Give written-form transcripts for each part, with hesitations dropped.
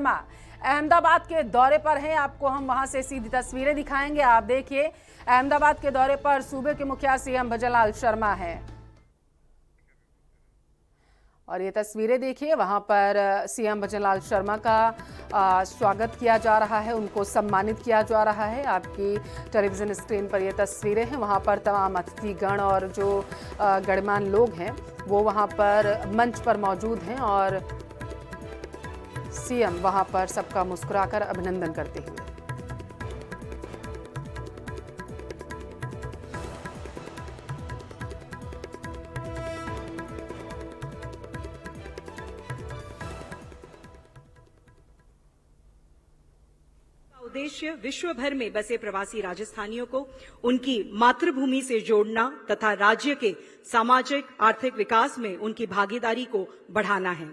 शर्मा अहमदाबाद के दौरे पर हैं। आपको हम वहां से सीधी तस्वीरें दिखाएंगे। आप देखिए, अहमदाबाद के दौरे पर सूबे के मुखिया सीएम भजनलाल शर्मा हैं और ये तस्वीरें देखिए, वहां पर सीएम भजनलाल शर्मा का स्वागत किया जा रहा है, उनको सम्मानित किया जा रहा है। आपकी टेलीविजन स्क्रीन पर ये तस्वीरें हैं। वहां पर तमाम अतिथिगण और जो गणमान्य लोग हैं वो वहां पर मंच पर मौजूद हैं और सीएम वहां पर सबका मुस्कुराकर अभिनंदन करते हुए। उद्देश्य विश्व भर में बसे प्रवासी राजस्थानियों को उनकी मातृभूमि से जोड़ना तथा राज्य के सामाजिक आर्थिक विकास में उनकी भागीदारी को बढ़ाना है।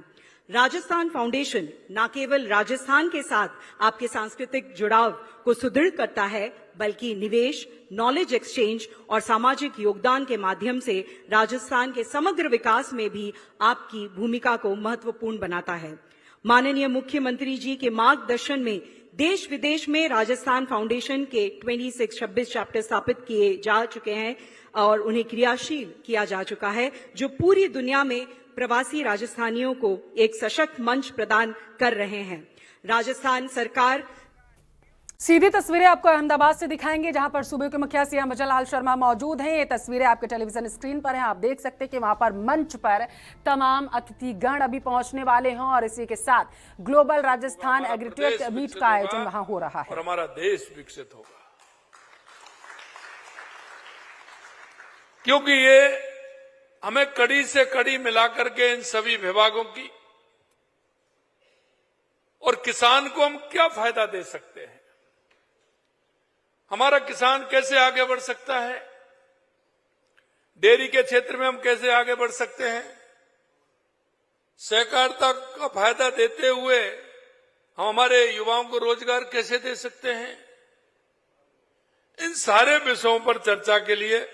राजस्थान फाउंडेशन न केवल राजस्थान के साथ आपके सांस्कृतिक जुड़ाव को सुदृढ़ करता है, बल्कि निवेश, नॉलेज एक्सचेंज और सामाजिक योगदान के माध्यम से राजस्थान के समग्र विकास में भी आपकी भूमिका को महत्वपूर्ण बनाता है। माननीय मुख्यमंत्री जी के मार्गदर्शन में देश विदेश में राजस्थान फाउंडेशन के 26 चैप्टर स्थापित किए जा चुके हैं और उन्हें क्रियाशील किया जा चुका है, जो पूरी दुनिया में प्रवासी राजस्थानियों को एक सशक्त मंच प्रदान कर रहे हैं। राजस्थान सरकार सीधी तस्वीरें आपको अहमदाबाद से दिखाएंगे, जहां पर सूबे के मुखिया सीएम भजनलाल शर्मा मौजूद हैं। ये तस्वीरें आपके टेलीविजन स्क्रीन पर हैं। आप देख सकते हैं कि वहां पर मंच पर तमाम अतिथिगण अभी पहुंचने वाले हैं और इसी के साथ ग्लोबल राजस्थान एग्रीटेक मीट का आयोजन वहां हो रहा है और हमारा देश विकसित होगा, क्योंकि ये हमें कड़ी से कड़ी मिलाकर के इन सभी विभागों की और किसान को हम क्या फायदा दे सकते हैं, हमारा किसान कैसे आगे बढ़ सकता है, डेयरी के क्षेत्र में हम कैसे आगे बढ़ सकते हैं, सहकारिता का फायदा देते हुए हम हमारे युवाओं को रोजगार कैसे दे सकते हैं। इन सारे विषयों पर चर्चा के लिए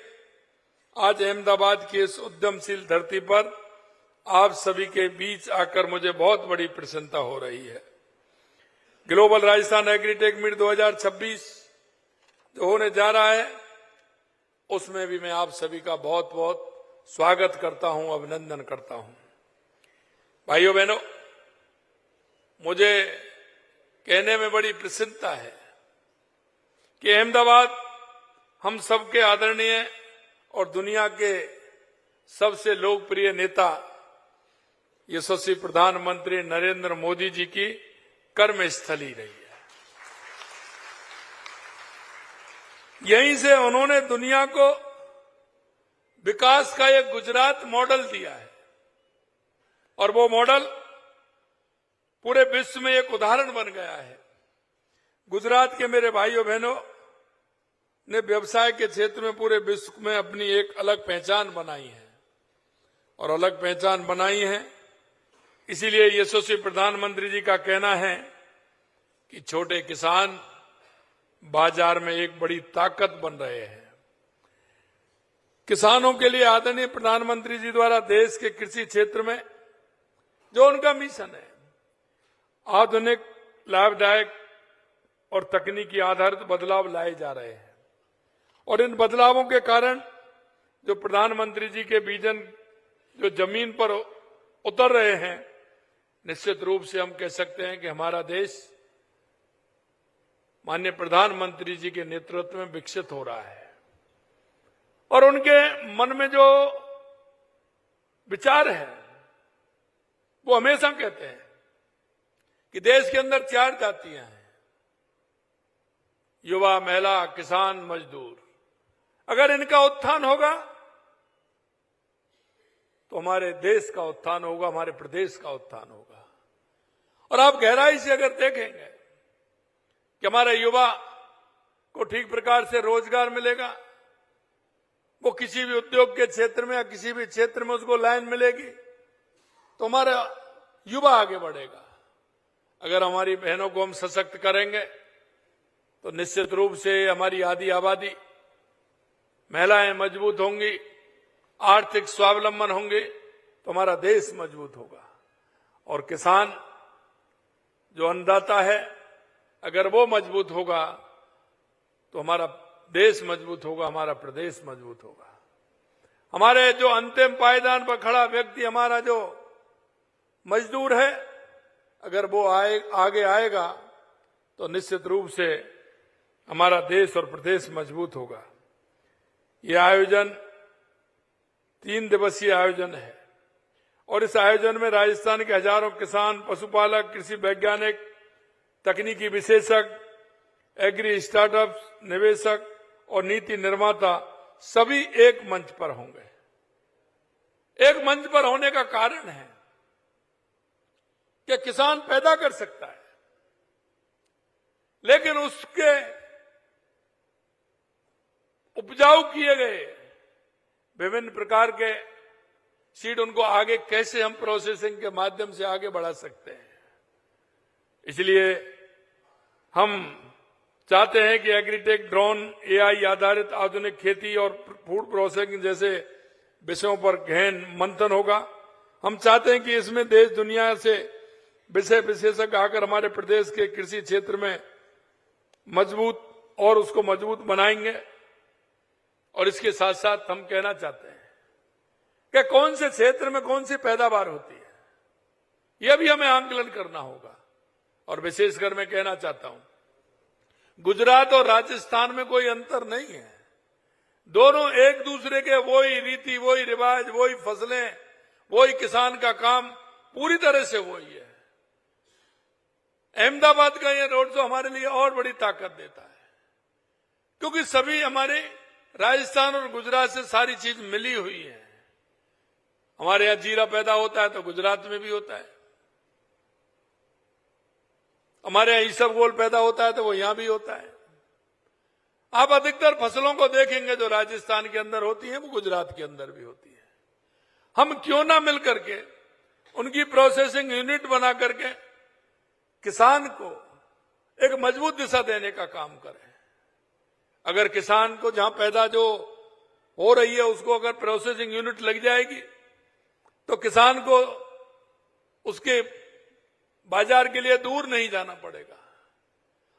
आज अहमदाबाद की इस उद्यमशील धरती पर आप सभी के बीच आकर मुझे बहुत बड़ी प्रसन्नता हो रही है। ग्लोबल राजस्थान एग्रीटेक मीट 2026 जो होने जा रहा है, उसमें भी मैं आप सभी का बहुत बहुत स्वागत करता हूं, अभिनंदन करता हूं। भाइयों बहनों, मुझे कहने में बड़ी प्रसन्नता है कि अहमदाबाद हम सबके आदरणीय और दुनिया के सबसे लोकप्रिय नेता यशस्वी प्रधानमंत्री नरेंद्र मोदी जी की कर्मस्थली रही है। यहीं से उन्होंने दुनिया को विकास का एक गुजरात मॉडल दिया है और वो मॉडल पूरे विश्व में एक उदाहरण बन गया है। गुजरात के मेरे भाइयों बहनों ने व्यवसाय के क्षेत्र में पूरे विश्व में अपनी एक अलग पहचान बनाई है और अलग पहचान बनाई है। इसीलिए यशस्वी प्रधानमंत्री जी का कहना है कि छोटे किसान बाजार में एक बड़ी ताकत बन रहे हैं। किसानों के लिए आदरणीय प्रधानमंत्री जी द्वारा देश के कृषि क्षेत्र में जो उनका मिशन है, आधुनिक, लाभदायक और तकनीकी आधारित बदलाव लाए जा रहे हैं और इन बदलावों के कारण जो प्रधानमंत्री जी के विजन जो जमीन पर उतर रहे हैं, निश्चित रूप से हम कह सकते हैं कि हमारा देश माननीय प्रधानमंत्री जी के नेतृत्व में विकसित हो रहा है और उनके मन में जो विचार है वो हमेशा कहते हैं कि देश के अंदर 4 जातियां हैं, युवा, महिला, किसान, मजदूर। अगर इनका उत्थान होगा तो हमारे देश का उत्थान होगा, हमारे प्रदेश का उत्थान होगा। और आप गहराई से अगर देखेंगे कि हमारे युवा को ठीक प्रकार से रोजगार मिलेगा, वो किसी भी उद्योग के क्षेत्र में या किसी भी क्षेत्र में उसको लाइन मिलेगी तो हमारा युवा आगे बढ़ेगा। अगर हमारी बहनों को हम सशक्त करेंगे तो निश्चित रूप से हमारी आधी आबादी, महिलाएं मजबूत होंगी, आर्थिक स्वावलंबन होंगे तो हमारा देश मजबूत होगा। और किसान जो अन्नदाता है, अगर वो मजबूत होगा तो हमारा देश मजबूत होगा, हमारा प्रदेश मजबूत होगा। हमारे जो अंतिम पायदान पर खड़ा व्यक्ति, हमारा जो मजदूर है, अगर वो आगे आएगा तो निश्चित रूप से हमारा देश और प्रदेश मजबूत होगा। यह आयोजन 3 दिवसीय आयोजन है और इस आयोजन में राजस्थान के हजारों किसान, पशुपालक, कृषि वैज्ञानिक, तकनीकी विशेषज्ञ, एग्री स्टार्टअप्स, निवेशक और नीति निर्माता सभी एक मंच पर होंगे। एक मंच पर होने का कारण है कि किसान पैदा कर सकता है, लेकिन उसके उपजाऊ किए गए विभिन्न प्रकार के सीड, उनको आगे कैसे हम प्रोसेसिंग के माध्यम से आगे बढ़ा सकते हैं। इसलिए हम चाहते हैं कि एग्रीटेक, ड्रोन, एआई आधारित आधुनिक खेती और फूड प्रोसेसिंग जैसे विषयों पर गहन मंथन होगा। हम चाहते हैं कि इसमें देश दुनिया से विषय विशेषज्ञ आकर हमारे प्रदेश के कृषि क्षेत्र में उसको मजबूत बनाएंगे। और इसके साथ साथ हम कहना चाहते हैं कि कौन से क्षेत्र में कौन सी पैदावार होती है, यह भी हमें आंकलन करना होगा। और विशेषकर मैं कहना चाहता हूं, गुजरात और राजस्थान में कोई अंतर नहीं है। दोनों एक दूसरे के वही रीति, वही रिवाज, वही फसलें, वही किसान का काम, पूरी तरह से वही है। अहमदाबाद का यह रोड शो हमारे लिए और बड़ी ताकत देता है, क्योंकि सभी हमारे राजस्थान और गुजरात से सारी चीज मिली हुई है। हमारे यहां जीरा पैदा होता है तो गुजरात में भी होता है, हमारे यहां इसबगोल पैदा होता है तो वो यहां भी होता है। आप अधिकतर फसलों को देखेंगे जो राजस्थान के अंदर होती हैं, वो गुजरात के अंदर भी होती है। हम क्यों ना मिलकर के उनकी प्रोसेसिंग यूनिट बना करके किसान को एक मजबूत दिशा देने का काम करें। अगर किसान को जहां पैदा जो हो रही है उसको अगर प्रोसेसिंग यूनिट लग जाएगी तो किसान को उसके बाजार के लिए दूर नहीं जाना पड़ेगा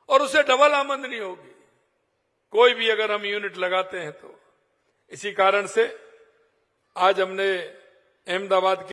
और उसे डबल आमदनी होगी, कोई भी अगर हम यूनिट लगाते हैं तो। इसी कारण से आज हमने अहमदाबाद